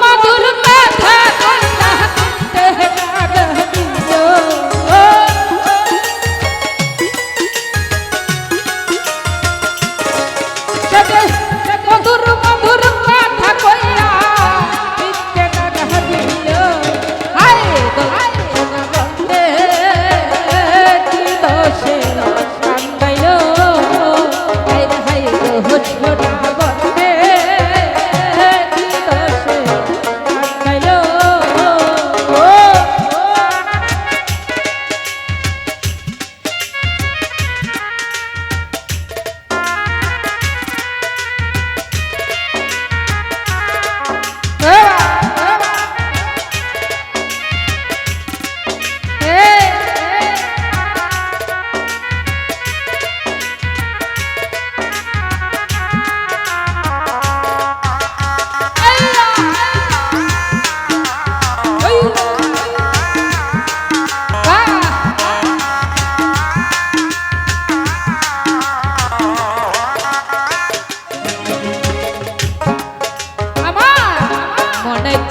মধুর কথা কইয়া কান্দে দিল মধুর মধুর কথা কইয়া মিথ্যে কথা দিল হায় গো সোনা বন্দে কি দোষে কান্দাইল হায় হায় গো সোনা বন্দে কি দোষে কান্দাইল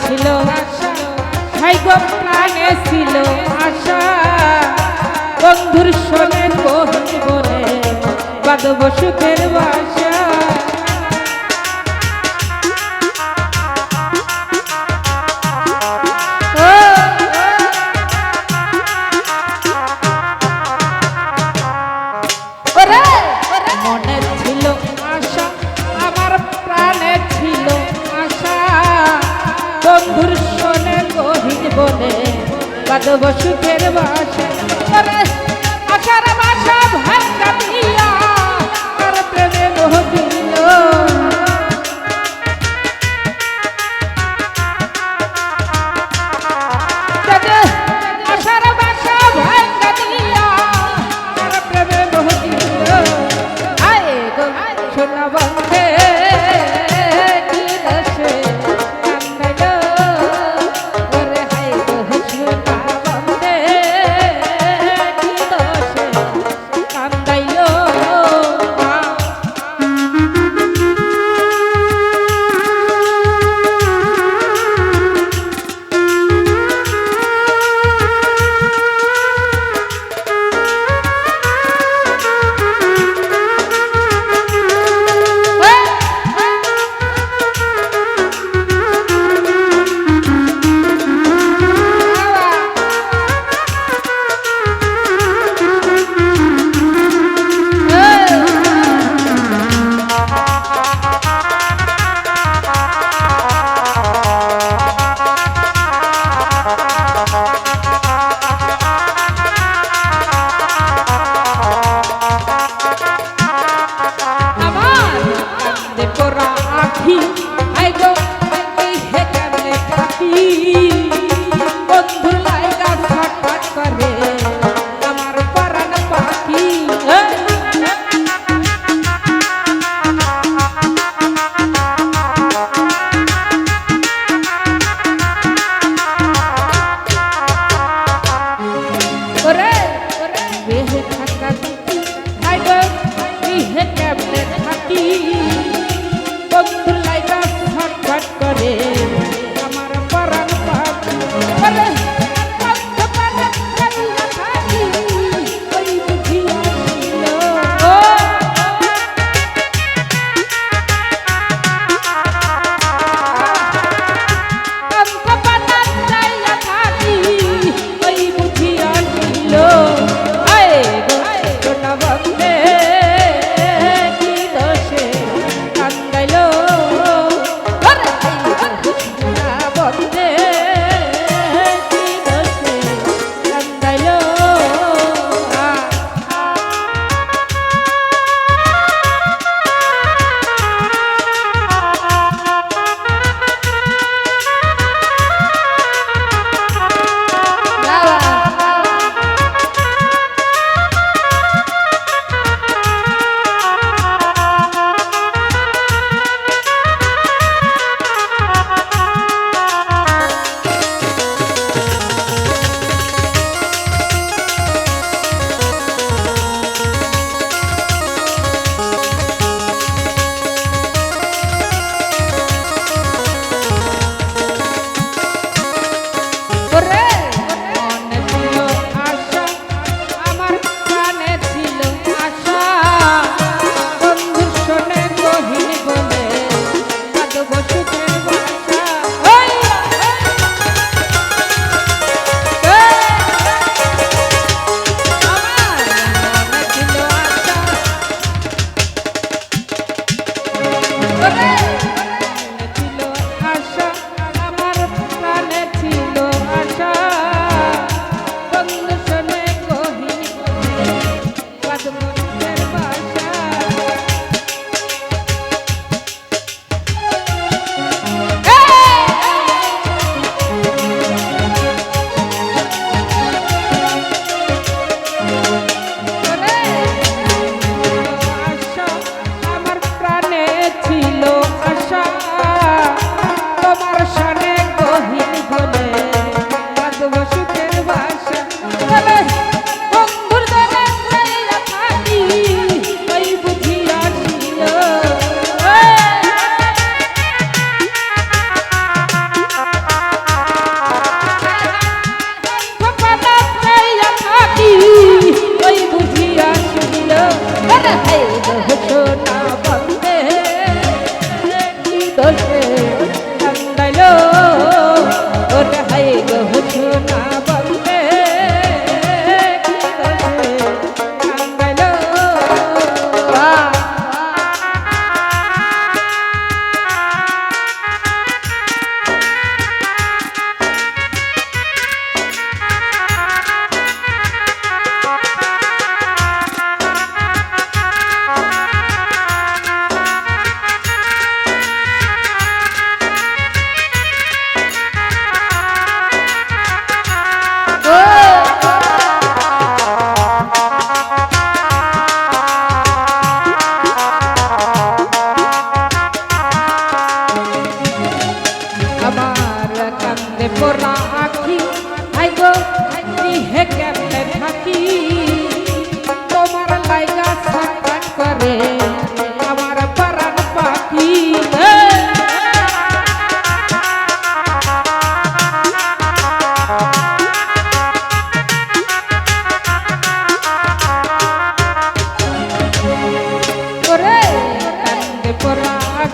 ছিল আশা ভাগ্য প্রাণে ছিল আশা বন্ধুর সনে কহিন বলে বাদব সুখের বাসা মনে ছিল আশা আমার প্রাণে ছিল আশা বন্ধুর শোনে কহিন বলে বাদব সুখের বাসা আশার বাসা ভাঙ্গা দিয়া তার প্রেমে মোহ দিল আশার বাসা ভাঙ্গা দিয়া তার প্রেমে মোহ দিল আয় গো সোনা বন্ধে কি দশে কান্দাইল ওরে হায় গো সোনা বন্ধে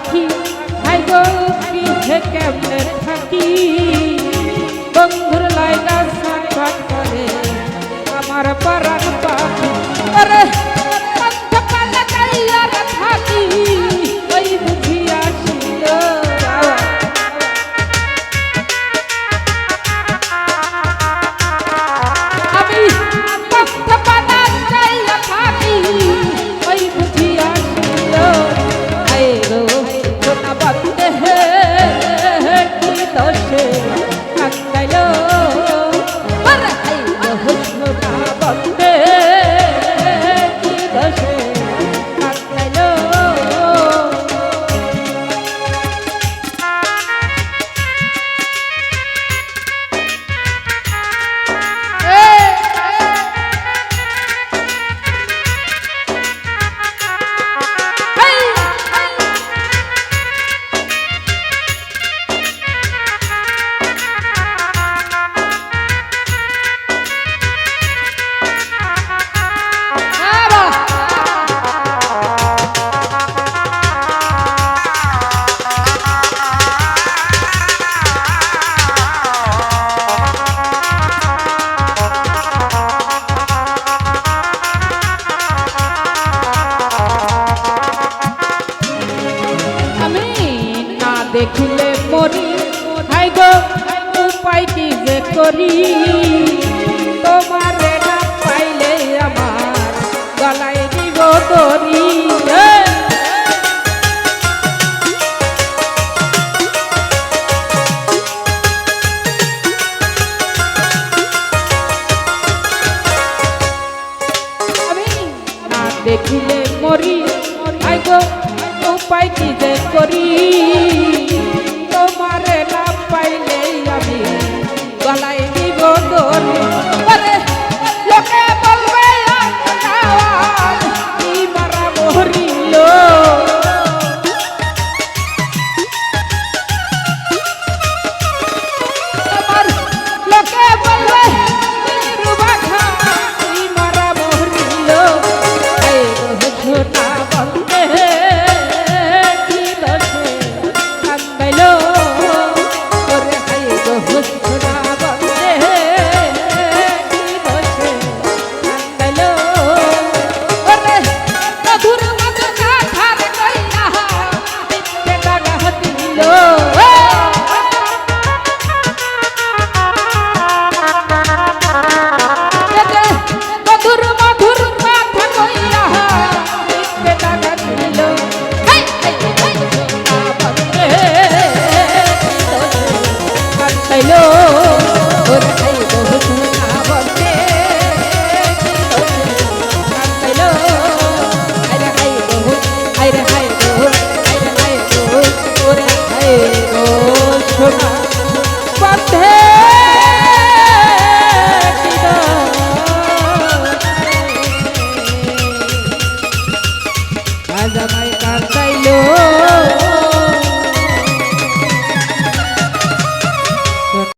পাখি হাই গো কি হে কেমনে থাকি বন্ধুর লাইগা সাত করে আমার পরাণ পাখি আরে পন্থ পালা যাইয়া থাকি ওই বুঝিয়া ছিল আমি পন্থ পালা যাইয়া থাকি ওই বুঝিয়া ছিল আয় গো সোনা বন্দে কি দোষে কান্দাইলো আরে আয় গো সোনা বন্দে কি দোষে কান্দাইলো দেখিলে মরি হাই গো উপায় কি যে করি তোমারে না পাইলে আমার গলায় দিব দড়ি আমি না দেখিলে মরি হাই গো উপায় কি যে করি তোমারে না পাইলে আমি গলায় দিব দড়ি আরে লোকে বলবে কি মারা মরিল আমার লোকে বলবে রুবাখা কি মারা মরিল এই সোনা বন্দে কি দোষে কান্দাইলো ওরে হাই গো সোনা বন্দে কি দোষে কান্দাইলো ওরে মধুর মধুর কাঠার কইয়া বিচ্ছে ডাগা দিল মধুর মধুর কথা কইয়া বিচ্ছে ডাগা দিল হাই হাই হাই সোনা বন্দে কান্দাইলো ওরে হাই গো সোনা বন্দে কান্দাইলো আরে হাই গো আরে হাই গো আরে হাই গো ওরে হাই গো সোনা বন্দে আজ আমায় কান্দাইলো